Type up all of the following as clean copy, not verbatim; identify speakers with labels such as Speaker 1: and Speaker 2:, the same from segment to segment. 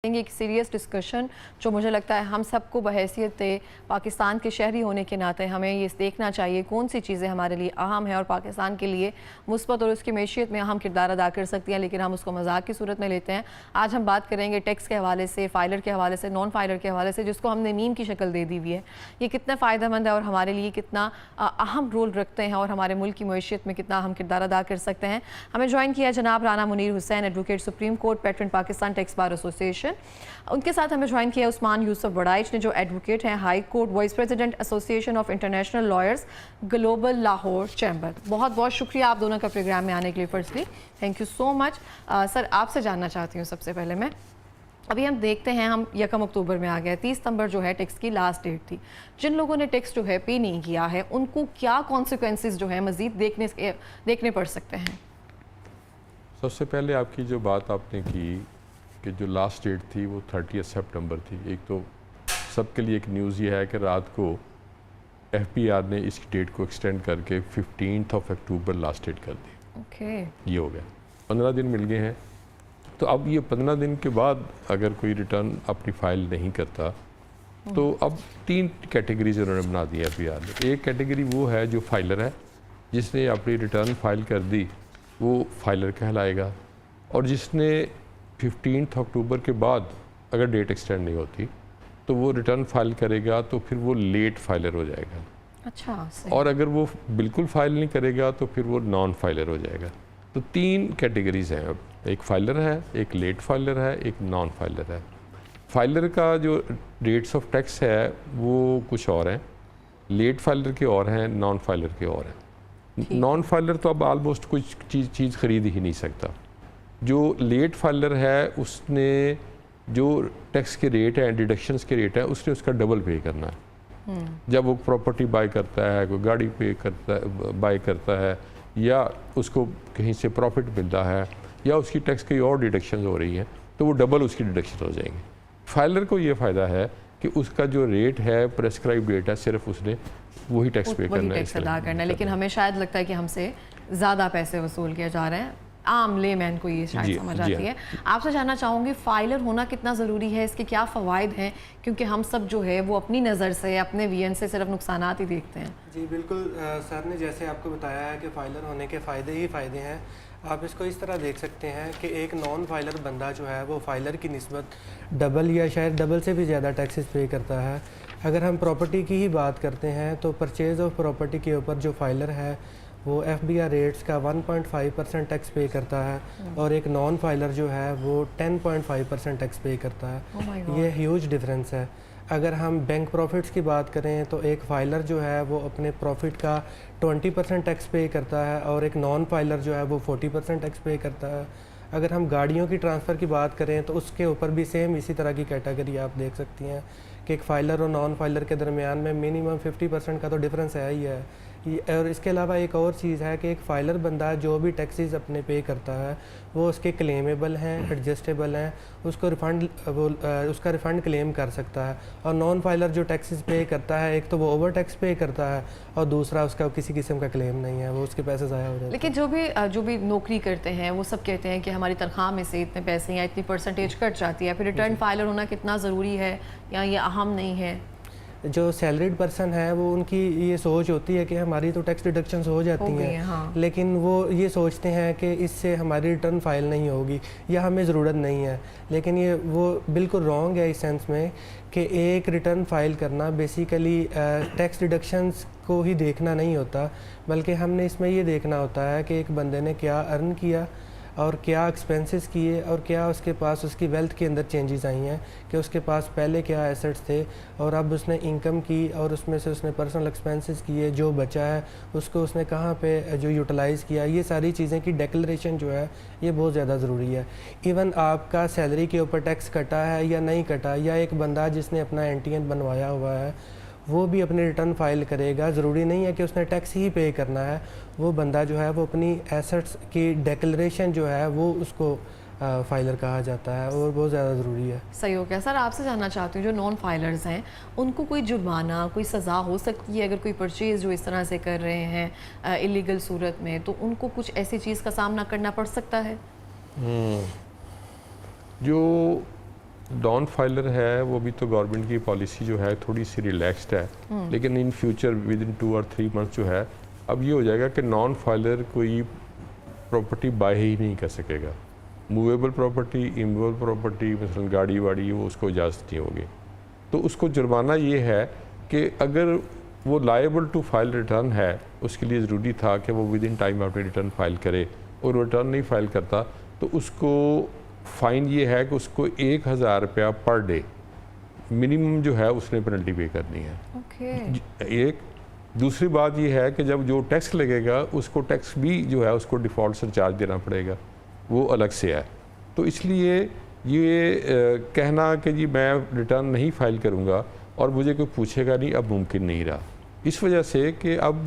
Speaker 1: एक serious discussion जो मुझे लगता है हम सबको बहैसियत पाकिस्तान के शहरी होने के नाते हमें ये देखना चाहिए कौन सी चीज़ें हमारे लिए अहम है और पाकिस्तान के लिए मुस्बत और उसकी मैशियत में अहम किरदार अदा कर सकती हैं, लेकिन हम उसको मजाक की सूरत में लेते हैं। आज हम बात करेंगे टैक्स के हवाले से, फाइलर के हवाले से, नॉन फाइलर के हवाले से, जिसको हमने मीम की शक्ल दे दी हुई है। ये कितना फ़ायदेमंद है और हमारे लिए कितना अहम रोल रखते हैं और हमारे मुल्क की मैशियत में कितना अहम किरदार अदा कर सकते हैं। हमें ज्वाइन किया जनाब Rana Munir Hussain, advocate supreme court, patron Pakistan tax bar association. उनके साथ हमें ज्वाइन किया उस्मान यूसुफ बड़ाइच ने, जो एडवोकेट हैं, high court, vice president association of international lawyers, global Lahore chamber. बहुत बहुत शुक्रिया आप दोनों का प्रोग्राम में आने के लिए। Firstly thank you so much. Sir, आपसे जानना चाहती हूँ सबसे पहले मैं, अभी हम देखते हैं हम 1 अक्टूबर में आ गया, 30 सितंबर जो है टैक्स की लास्ट डेट थी। जिन लोगों ने टैक्स जो है पे नहीं किया है उनको क्या कॉन्सिक्वेंसेस जो है मज़ीद देखने पड़ सकते हैं?
Speaker 2: सबसे पहले आपकी जो बात आपने की कि जो लास्ट डेट थी वो 30 सितंबर थी। एक तो सबके लिए एक न्यूज़ ये है कि रात को एफबीआर ने इस डेट को एक्सटेंड करके 15 अक्टूबर लास्ट डेट कर दी।
Speaker 1: ओके,
Speaker 2: ये हो गया, 15 दिन मिल गए हैं। तो अब ये 15 दिन के बाद अगर कोई रिटर्न अपनी फाइल नहीं करता तो अब 3 कैटेगरीज उन्होंने बना दी है एफबीआर ने। एक कैटेगरी वो है जो फाइलर है, जिसने अपनी रिटर्न फाइल कर दी वो फाइलर कहलाएगा, और जिसने 15 अक्टूबर के बाद अगर डेट एक्सटेंड नहीं होती तो वो रिटर्न फाइल करेगा तो फिर वो लेट फाइलर हो जाएगा।
Speaker 1: अच्छा,
Speaker 2: और अगर वो बिल्कुल फाइल नहीं करेगा तो फिर वो नॉन फाइलर हो जाएगा। तो 3 कैटेगरीज हैं अब, एक फाइलर है, एक लेट फाइलर है, एक नॉन फाइलर है। फाइलर का जो रेट्स ऑफ टैक्स है वो कुछ और हैं, लेट फाइलर के और हैं, नॉन फाइलर के और हैं। नॉन फाइलर तो अब ऑलमोस्ट कुछ चीज़ खरीद ही नहीं सकता। जो लेट फाइलर है उसने जो टैक्स के रेट हैं, डिडक्शंस के रेट हैं, उसने उसका डबल पे करना है। जब वो प्रॉपर्टी बाय करता है, कोई गाड़ी बाय करता है, या उसको कहीं से प्रॉफिट मिलता है, या उसकी टैक्स की और डिडक्शंस हो रही हैं, तो वो डबल उसकी डिडक्शन हो जाएंगी। फाइलर को ये फ़ायदा है कि उसका जो रेट है, प्रेस्क्राइब रेट है, सिर्फ उसने वही टैक्स पे करना है,
Speaker 1: टैक्स अदा करना है। लेकिन हमें शायद लगता है कि हमसे ज़्यादा पैसे वसूल किए जा रहे हैं। आम लेमैन को ये शायद समझ आती है। आपसे जानना चाहूँगी फाइलर होना कितना ज़रूरी है, इसके क्या फ़वाइद हैं, क्योंकि हम सब जो है वो अपनी नज़र से, अपने वीएन से सिर्फ नुकसानात ही देखते हैं।
Speaker 3: जी बिल्कुल, सर ने जैसे आपको बताया है कि फ़ाइलर होने के फ़ायदे ही फ़ायदे हैं। आप इसको इस तरह देख सकते हैं कि एक नॉन फाइलर बंदा जो है वो फाइलर की निस्बत डबल या शायद डबल से भी ज़्यादा टैक्सेस पे करता है। अगर हम प्रॉपर्टी की ही बात करते हैं तो परचेज़ ऑफ प्रॉपर्टी के ऊपर जो फाइलर है वो एफबीआर रेट्स का 1.5% टैक्स पे करता है, और एक नॉन फाइलर जो है वो 10.5% टैक्स पे करता है। ये ह्यूज डिफरेंस है। अगर हम बैंक प्रॉफिट्स की बात करें तो एक फाइलर जो है वो अपने प्रॉफिट का 20% टैक्स पे करता है, और एक नॉन फाइलर जो है वो 40% टैक्स पे करता है। अगर हम गाड़ियों की ट्रांसफ़र की बात करें तो उसके ऊपर भी सेम इसी तरह की कैटेगरी आप देख सकती हैं कि एक फ़ाइलर और नॉन फाइलर के दरमियान में मिनिमम 50% का तो डिफरेंस है ही है। और इसके अलावा एक और चीज़ है कि एक फ़ाइलर बंदा जो भी टैक्सेस अपने पे करता है वो उसके क्लेमेबल हैं, एडजस्टेबल हैं, उसको उसका रिफ़ंड क्लेम कर सकता है। और नॉन फाइलर जो टैक्सेस पे करता है, एक तो वो ओवर टैक्स पे करता है, और दूसरा उसका किसी किस्म का क्लेम नहीं है, वो उसके पैसे ज़ाया हो जाते हैं।
Speaker 1: लेकिन जो भी नौकरी करते हैं वो सब कहते हैं कि हमारी तनख्वाह में से इतने पैसे या इतनी परसेंटेज कट जाती है, फिर रिटर्न फाइलर होना कितना ज़रूरी है या ये अहम नहीं है?
Speaker 3: जो सैलरीड पर्सन है वो उनकी ये सोच होती है कि हमारी तो टैक्स डिडक्शंस हो जाती हैं,
Speaker 1: हाँ।
Speaker 3: लेकिन वो ये सोचते हैं कि इससे हमारी रिटर्न फाइल नहीं होगी या हमें ज़रूरत नहीं है। लेकिन ये वो बिल्कुल रॉन्ग है इस सेंस में कि एक रिटर्न फाइल करना बेसिकली टैक्स डिडक्शंस को ही देखना नहीं होता, बल्कि हमने इसमें ये देखना होता है कि एक बंदे ने क्या अर्न किया और क्या एक्सपेंसेस किए और क्या उसके पास उसकी वेल्थ के अंदर चेंजेस आई हैं, कि उसके पास पहले क्या एसेट्स थे और अब उसने इनकम की और उसमें से उसने पर्सनल एक्सपेंसेस किए, जो बचा है उसको उसने कहाँ पे जो यूटिलाइज़ किया। ये सारी चीज़ें की डिक्लेरेशन जो है ये बहुत ज़्यादा ज़रूरी है। इवन आपका सैलरी के ऊपर टैक्स कटा है या नहीं कटा, या एक बंदा जिसने अपना एनटीएन बनवाया हुआ है वो भी अपनी रिटर्न फाइल करेगा, ज़रूरी नहीं है कि उसने टैक्स ही पे करना है। वो बंदा जो है वो अपनी एसेट्स की डिक्लेरेशन जो है वो उसको फाइलर कहा जाता है, और बहुत ज़्यादा ज़रूरी है।
Speaker 1: सही हो गया। सर, आपसे जानना चाहती हूँ जो नॉन फाइलर्स हैं उनको कोई जुर्माना, कोई सज़ा हो सकती है अगर कोई परचेज़ जो इस तरह से कर रहे हैं इलीगल सूरत में, तो उनको कुछ ऐसी चीज़ का सामना करना पड़ सकता है?
Speaker 2: जो नॉन फाइलर है वो भी तो गवर्नमेंट की पॉलिसी जो है थोड़ी सी रिलैक्स्ड है, लेकिन इन फ्यूचर विद इन 2 और 3 मंथ्स जो है अब ये हो जाएगा कि नॉन फाइलर कोई प्रॉपर्टी बाय ही नहीं कर सकेगा। मूवेबल प्रॉपर्टी, इमूवेबल प्रॉपर्टी, मसलन गाड़ी वाड़ी, वो उसको इजाज़त नहीं होगी। तो उसको जुर्माना ये है कि अगर वो लायबल टू फाइल रिटर्न है, उसके लिए ज़रूरी था कि वो विद इन टाइम अपनी रिटर्न फाइल करे, और रिटर्न नहीं फाइल करता तो उसको फ़ाइन ये है कि उसको 1000 रुपया पर डे मिनिमम जो है उसने पेनल्टी पे करनी है। एक दूसरी बात ये है कि जब जो टैक्स लगेगा उसको टैक्स भी जो है उसको डिफ़ॉल्ट सरचार्ज देना पड़ेगा, वो अलग से है। तो इसलिए ये कहना कि जी मैं रिटर्न नहीं फाइल करूँगा और मुझे कोई पूछेगा नहीं, अब मुमकिन नहीं रहा। इस वजह से कि अब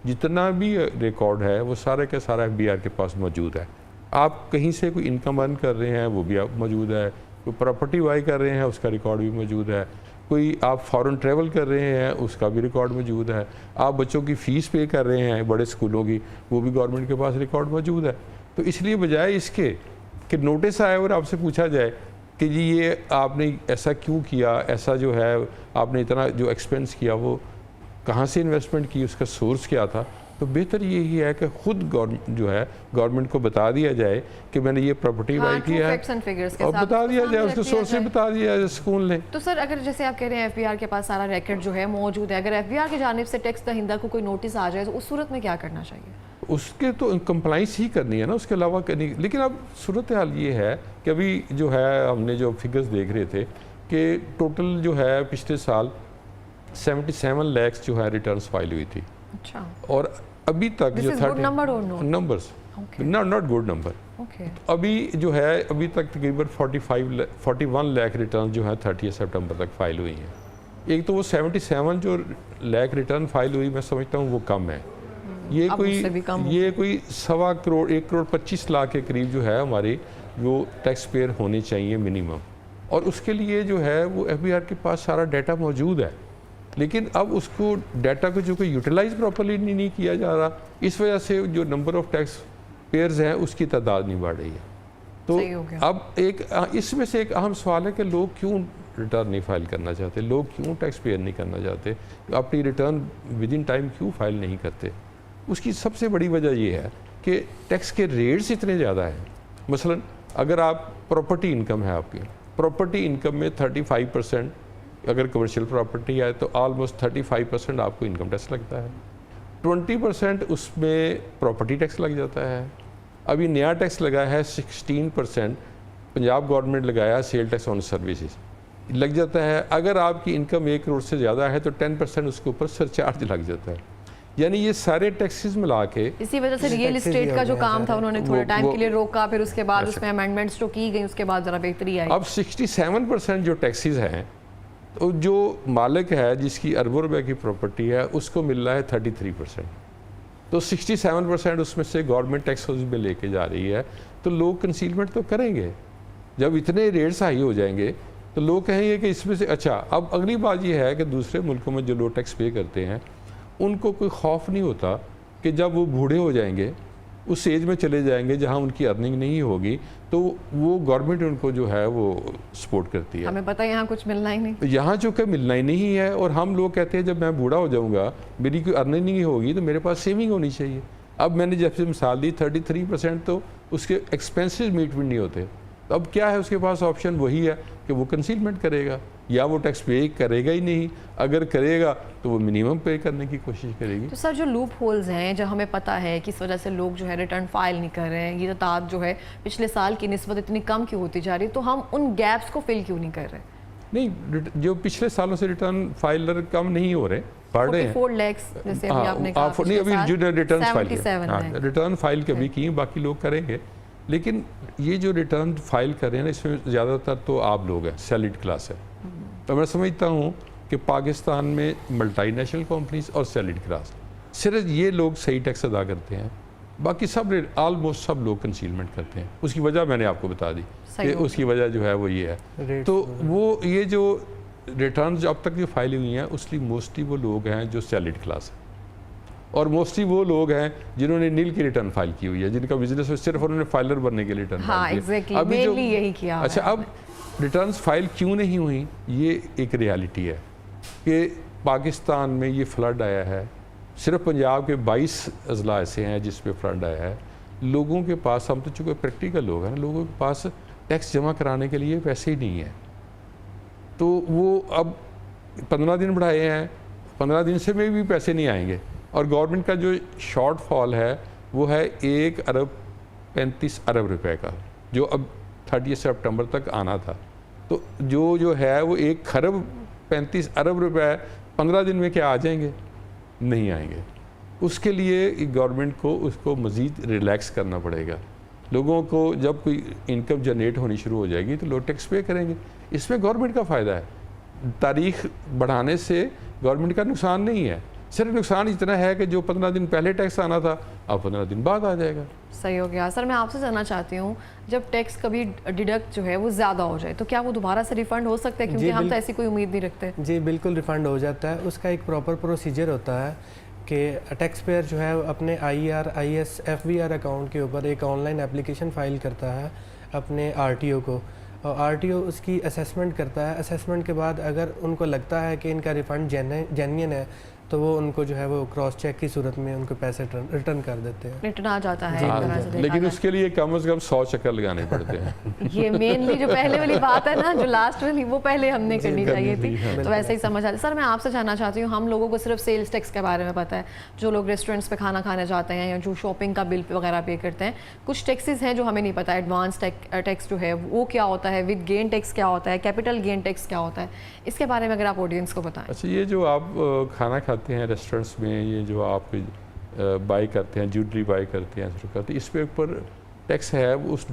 Speaker 2: जितना भी रिकॉर्ड है वो सारे का सारा FBR के पास मौजूद है। आप कहीं से कोई इनकम अर्न कर रहे हैं वो भी आप मौजूद है, कोई प्रॉपर्टी बाई कर रहे हैं उसका रिकॉर्ड भी मौजूद है, कोई आप फॉरेन ट्रैवल कर रहे हैं उसका भी रिकॉर्ड मौजूद है, आप बच्चों की फ़ीस पे कर रहे हैं बड़े स्कूलों की, वो भी गवर्नमेंट के पास रिकॉर्ड मौजूद है। तो इसलिए बजाय इसके कि नोटिस आए और आपसे पूछा जाए कि जी ये आपने ऐसा क्यों किया, ऐसा जो है आपने इतना जो एक्सपेंस किया वो कहाँ से इन्वेस्टमेंट की, उसका सोर्स क्या था, तो बेहतर यही है कि खुद गवर्नमेंट को बता दिया जाए कि मैंने ये प्रॉपर्टी बाई की है और बता दिया जाए, उसके सोर्स से बता दिया जाए स्कूल ने।
Speaker 1: तो सर अगर जैसे आप कह रहे हैं FBR के पास सारा रिकॉर्ड जो है मौजूद है, अगर FBR की जानिब से टैक्स दहिंदा को कोई नोटिस आ जाए तो उस सूरत में क्या करना चाहिए?
Speaker 2: उसके तो कंप्लाइंस ही करनी है ना, उसके अलावा करनी। लेकिन अब सूरत हाल ये है कि अभी जो है हमने जो फिगर्स देख रहे थे कि टोटल जो है पिछले साल 77 लाख जो है रिटर्न्स फाइल हुई थी।
Speaker 1: अच्छा।
Speaker 2: और अभी तक जो नंबर्स नॉट गुड नंबर, अभी जो है अभी तक तकरीबन 41 लाख रिटर्न जो है 30 सितंबर तक फाइल हुई हैं। एक तो वो 77 जो लाख रिटर्न फाइल हुई मैं समझता हूँ वो कम है। ये कोई 1.25 करोड़ 1 करोड़ 25 लाख के करीब जो है हमारे वो टैक्स पेयर होने चाहिए मिनिमम, और उसके लिए जो है वो FBR के पास सारा डाटा मौजूद है, लेकिन अब उसको डाटा को जो कि यूटिलाइज प्रॉपर्ली नहीं किया जा रहा, इस वजह से जो नंबर ऑफ टैक्स पेयर्स हैं उसकी तादाद नहीं बढ़ रही है। तो अब एक इसमें से एक अहम सवाल है कि लोग क्यों रिटर्न नहीं फाइल करना चाहते, लोग क्यों टैक्स पेयर नहीं करना चाहते, अपनी रिटर्न विद इन टाइम क्यों फाइल नहीं करते। उसकी सबसे बड़ी वजह ये है कि टैक्स के रेट्स इतने ज़्यादा हैं। मसलन अगर आप प्रॉपर्टी इनकम है, आपकी प्रॉपर्टी इनकम में 35% अगर कमर्शियल प्रॉपर्टी है तो ऑलमोस्ट 35% आपको इनकम टैक्स लगता है, 20% उसमें प्रॉपर्टी टैक्स लग जाता है। अभी नया टैक्स लगा है 16% पंजाब गवर्नमेंट लगाया सेल टैक्स ऑन सर्विसेज लग जाता है। अगर आपकी इनकम 1 करोड़ से ज़्यादा है तो 10% उसके ऊपर सरचार्ज लग जाता है। यानी ये सारे टैक्सेस मिला के,
Speaker 1: इसी वजह से रियल एस्टेट का जो काम था उन्होंने थोड़े टाइम के लिए रोका, फिर उसके बाद उसमें अमेंडमेंट्स जो की गई उसके बाद ज़रा बेहतरी आई।
Speaker 2: अब 67% जो टैक्सेस हैं तो जो मालिक है जिसकी अरबों रुपए की प्रॉपर्टी है उसको मिल रहा है 33%। तो 67% उसमें से गवर्नमेंट टैक्स में लेके जा रही है, तो लोग कंसीलमेंट तो करेंगे। जब इतने रेट्स हाई हो जाएंगे तो लोग कहेंगे कि इसमें से अच्छा। अब अगली बात यह है कि दूसरे मुल्कों में जो लोग टैक्स पे करते हैं उनको कोई खौफ नहीं होता कि जब वो बूढ़े हो जाएंगे, उस एज में चले जाएंगे जहां उनकी अर्निंग नहीं होगी, तो वो गवर्नमेंट उनको जो है वो सपोर्ट करती है।
Speaker 1: हमें पता है यहाँ कुछ मिलना ही नहीं,
Speaker 2: यहाँ जो कि मिलना ही नहीं है। और हम लोग कहते हैं जब मैं बूढ़ा हो जाऊँगा, मेरी कोई अर्निंग नहीं होगी, तो मेरे पास सेविंग होनी चाहिए। अब मैंने जैसे मिसाल दी 33%, तो उसके एक्सपेंसेस मीट भी नहीं होते। तो अब क्या है उसके पास ऑप्शन वही है कि वो कंसीलमेंट करेगा, या वो टैक्स पे करेगा ही नहीं, अगर करेगा तो वो मिनिमम पे करने की कोशिश करेगी।
Speaker 1: तो सर जो लूप होल्स हैं, जो हमें पता है कि इस वजह से लोग जो है रिटर्न फाइल नहीं कर रहे हैं, ये तादाद जो है पिछले साल की निस्बत इतनी कम क्यों होती जा रही है, तो हम उन गैप्स को फिल क्यों नहीं कर रहे?
Speaker 2: नहीं, जो पिछले सालों से रिटर्न फाइलर कम नहीं हो रहे, बढ़ रहे हैं।
Speaker 1: 44 लाख जैसे अभी आपने कहा,
Speaker 2: नहीं अभी जो रिटर्न फाइल रिटर्न फाइल कभी की बाकी लोग करेंगे, लेकिन ये जो रिटर्न फाइल कर रहे हैं ना इसमें ज़्यादातर तो आप लोग हैं, सैलरीड क्लास है। तो मैं समझता हूँ कि पाकिस्तान में मल्टीनेशनल कंपनीज और सैलरीड क्लास सिर्फ ये लोग सही टैक्स अदा करते हैं, बाकी सब ऑलमोस्ट सब लोग कंसीलमेंट करते हैं। उसकी वजह मैंने आपको बता दी कि उसकी वजह जो है वो ये है। तो वो ये जो रिटर्न अब तक जो फाइल हुई हैं उसकी मोस्टली वो लोग हैं जो सैलरीड क्लास है, और मोस्टली वो लोग हैं जिन्होंने नील की रिटर्न फाइल की हुई है, जिनका बिजनेस सिर्फ उन्होंने फाइलर बनने के लिए रिटर्न फाइल किया।
Speaker 1: एग्जैक्टली, मेनली यही किया।
Speaker 2: अच्छा, अब रिटर्न्स फाइल क्यों नहीं हुई, ये एक रियलिटी है कि पाकिस्तान में ये फ्लड आया है, सिर्फ पंजाब के 22 अजला ऐसे हैं जिस पे फ्लड आया है। लोगों के पास, हम तो चूँकि प्रैक्टिकल लोग हैं, लोगों के पास टैक्स जमा कराने के लिए पैसे ही नहीं है, तो वो अब 15 दिन बढ़ाए हैं, 15 दिन से में भी पैसे नहीं आएंगे। और गवर्नमेंट का जो शॉर्टफॉल है वो है 1 अरब 35 अरब रुपए का, जो अब 30 सितंबर तक आना था। तो जो है वो 1 खरब 35 अरब रुपए 15 दिन में क्या आ जाएंगे? नहीं आएंगे। उसके लिए गवर्नमेंट को उसको मज़ीद रिलैक्स करना पड़ेगा। लोगों को जब कोई इनकम जनरेट होनी शुरू हो जाएगी तो लोग टैक्स पे करेंगे। इसमें गवर्नमेंट का फ़ायदा है। तारीख बढ़ाने से गवर्नमेंट का नुकसान नहीं है, सिर्फ नुकसान इतना है कि जो 15 दिन पहले टैक्स आना था अब 15 दिन बाद आ जाएगा।
Speaker 1: सही हो गया। सर मैं आपसे जानना चाहती हूँ, जब टैक्स कभी डिडक्ट जो है वो ज़्यादा हो जाए तो क्या वो दोबारा से रिफ़ंड हो सकता है? क्योंकि हम तो ऐसी कोई उम्मीद नहीं रखते।
Speaker 3: जी बिल्कुल रिफ़ंड हो जाता है। उसका एक प्रॉपर प्रोसीजर होता है कि टैक्स पेयर जो है अपने IR, IS, FBR अकाउंट के ऊपर एक ऑनलाइन एप्लीकेशन फ़ाइल करता है अपने RTO को, और RTO उसकी असेसमेंट करता है। असेसमेंट के बाद अगर उनको लगता है कि इनका रिफ़ंड जेन्युइन है तो वो उनको जो है वो क्रॉस चेक की सूरत में उनको पैसे रिटर्न कर देते हैं,
Speaker 1: रिटर्न आ जाता है एक तरह से।
Speaker 2: लेकिन उसके लिए कम से कम 100 चक्कर लगाने पड़ते हैं।
Speaker 1: ये मेनली जो पहले वाली बात है ना, जो लास्ट वाली, वो पहले हमने करनी चाहिए थी। तो वैसे ही समझ आता। सर मैं आपसे जानना चाहती हूँ, हम लोगों को सिर्फ सेल्स टैक्स के बारे में पता है, जो लोग रेस्टोरेंट्स पे खाना खाने जाते हैं या जो शॉपिंग का बिल वगैरह पे करते हैं, कुछ टैक्सेस हैं जो हमें नहीं पता। एडवांस टैक्स जो है वो क्या होता है, विद गेन टैक्स क्या होता है, कैपिटल गेन टैक्स क्या होता है, इसके बारे में अगर आप ऑडियंस को बताएं।
Speaker 2: अच्छा, ये जो आप खाना खाते हैं रेस्टोरेंट्स में, ये जो आप बाई करते हैं, ज्वेलरी बाई करते हैं, इस पे ऊपर टैक्स है, उस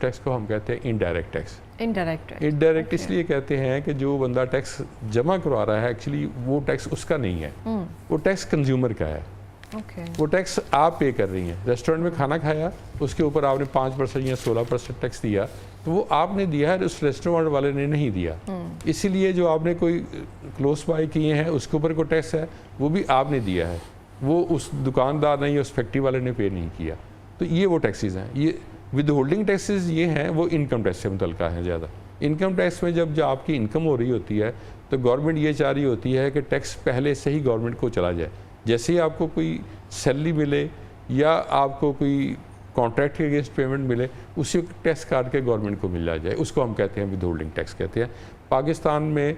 Speaker 2: टैक्स को हम कहते हैं इनडायरेक्ट टैक्स। इनडायरेक्ट इसलिए कहते हैं कि जो बंदा टैक्स जमा करवा रहा है एक्चुअली वो टैक्स उसका नहीं है, वो टैक्स कंज्यूमर का है। वो टैक्स आप पे कर रही हैं। रेस्टोरेंट में खाना खाया, उसके ऊपर आपने 5% या 16% टैक्स दिया, तो वो आपने दिया है, उस रेस्टोरेंट वाले ने नहीं दिया। इसीलिए जो आपने कोई क्लोज बाय किए हैं उसके ऊपर कोई टैक्स है वो भी आपने दिया है, वो उस दुकानदार ने या उस फैक्ट्री वाले ने पे नहीं किया। तो ये वो टैक्सेस हैं। ये विद होल्डिंग टैक्सेस ये हैं, वो इनकम टैक्स से मुतल्लिक़ हैं ज़्यादा। इनकम टैक्स में जब आपकी इनकम हो रही होती है तो गवर्नमेंट ये चाह रही होती है कि टैक्स पहले से ही गवर्नमेंट को चला जाए। जैसे ही आपको कोई सैलरी मिले या आपको कोई कॉन्ट्रैक्ट के अगेंस्ट पेमेंट मिले, उसी टैक्स काट के गवर्नमेंट को मिल जाए, उसको हम कहते हैं विद होल्डिंग टैक्स कहते हैं। पाकिस्तान में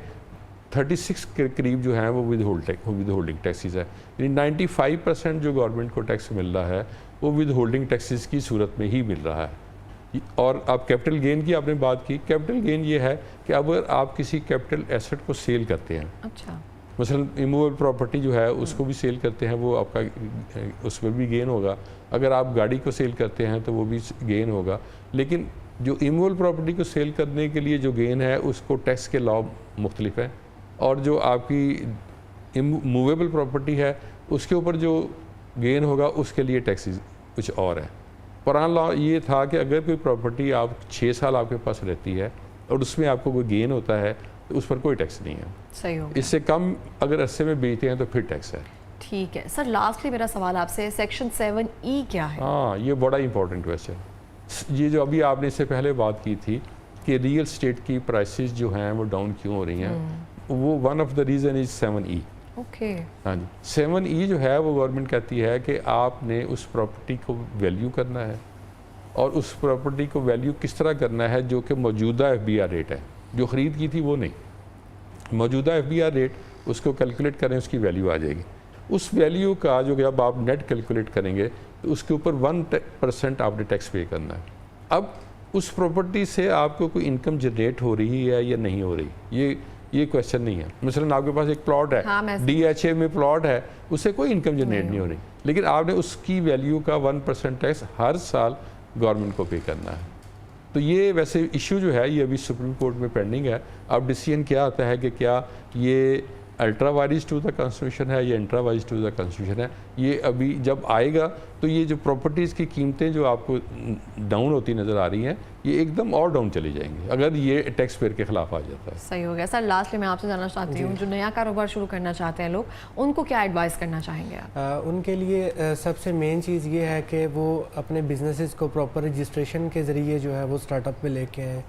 Speaker 2: 36 के करीब जो है वो विद होल्डिंग टैक्सेस है। यानी 95% जो गवर्नमेंट को टैक्स मिल रहा है वो विद होल्डिंग टैक्सेस की सूरत में ही मिल रहा है। और अब कैपिटल गेन की आपने बात की, कैपिटल गेन ये है कि अगर आप किसी कैपिटल एसेट को सेल करते हैं,
Speaker 1: अच्छा,
Speaker 2: मसलन इमूवेबल प्रॉपर्टी जो है उसको भी सेल करते हैं, वो आपका उसमें भी गेन होगा। अगर आप गाड़ी को सेल करते हैं तो वो भी गेन होगा। लेकिन जो इमूवेबल प्रॉपर्टी को सेल करने के लिए जो गेन है उसको टैक्स के लॉ मुख्तलिफ हैं, और जो आपकी मूवेबल प्रॉपर्टी है उसके ऊपर जो गेन होगा उसके लिए टैक्सेस कुछ और है। पुराना लॉ ये था कि अगर कोई प्रॉपर्टी आप 6 साल आपके पास रहती है और उसमें आपको कोई गेन होता है तो उस पर कोई टैक्स नहीं है।
Speaker 1: सही हो।
Speaker 2: इससे कम अगर अरसे में बेचते हैं तो फिर टैक्स है।
Speaker 1: ठीक है सर, लास्टली मेरा सवाल आपसे, सेक्शन 7E क्या है?
Speaker 2: हाँ, ये बड़ा इंपॉर्टेंट क्वेश्चन। ये जो अभी आपने इससे पहले बात की थी कि रियल स्टेट की प्राइसेस जो हैं वो डाउन क्यों हो रही हैं, वो one of the reason is 7E।
Speaker 1: Okay.
Speaker 2: हाँ जी, 7E जो है वो गवर्नमेंट कहती है कि आपने उस प्रॉपर्टी को वैल्यू करना है, और उस प्रॉपर्टी को वैल्यू किस तरह करना है जो कि मौजूदा FBR रेट है, जो ख़रीद की थी वो नहीं, मौजूदा FBR रेट उसको कैलकुलेट करें, उसकी वैल्यू आ जाएगी। उस वैल्यू का जो जब आप नेट कैलकुलेट करेंगे तो उसके ऊपर 1% आपने टैक्स पे करना है। अब उस प्रॉपर्टी से आपको कोई इनकम जनरेट हो रही है या नहीं हो रही, ये क्वेश्चन नहीं है। मसलन आपके पास एक प्लॉट है,
Speaker 1: हाँ,
Speaker 2: DHA में प्लॉट है, उससे कोई इनकम जनरेट नहीं हो रही, लेकिन आपने उसकी वैल्यू का 1% टैक्स हर साल गवर्नमेंट को पे करना है। तो ये वैसे इशू जो है ये अभी सुप्रीम कोर्ट में पेंडिंग है। अब डिसीजन क्या आता है कि क्या ये ultra vires to the constitution है या intra vires to the constitution है, ये अभी जब आएगा तो ये जो प्रॉपर्टीज़ की कीमतें जो आपको डाउन होती नज़र आ रही हैं ये एकदम और डाउन चली जाएंगी अगर ये टैक्स पेयर के खिलाफ आ जाता है।
Speaker 1: सही हो गया सर। लास्टली मैं आपसे जानना चाहती हूँ, जो नया कारोबार शुरू करना चाहते हैं लोग, उनको क्या एडवाइस करना चाहेंगे आप?
Speaker 3: उनके लिए सबसे मेन चीज़ ये है कि वो अपने बिजनेसेस को प्रॉपर रजिस्ट्रेशन के ज़रिए जो है वो स्टार्टअप पे लेके आएँ।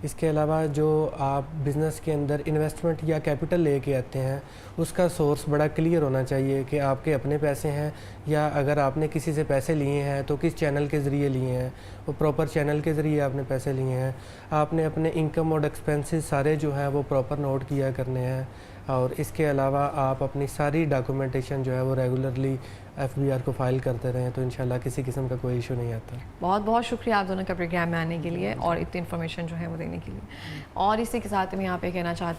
Speaker 3: इसके अलावा जो आप बिज़नेस के अंदर इन्वेस्टमेंट या कैपिटल लेके आते हैं उसका सोर्स बड़ा क्लियर होना चाहिए कि आपके अपने पैसे हैं या अगर आपने किसी से पैसे लिए हैं तो किस चैनल के ज़रिए लिए हैं, वो प्रॉपर चैनल के ज़रिए आपने पैसे लिए हैं। आपने अपने इनकम और एक्सपेंसेस सारे जो हैं वो प्रॉपर नोट किया करने हैं और इसके अलावा आप अपनी सारी डॉक्यूमेंटेशन जो है वो रेगुलरली FBR को फाइल करते रहें तो इंशाल्लाह किसी किस्म का कोई इशू नहीं आता।
Speaker 1: बहुत बहुत शुक्रिया आप दोनों का प्रोग्राम में आने के लिए और इतनी इन्फॉर्मेशन जो है वो देने के लिए। और इसी के साथ मैं यहाँ पे कहना चाहती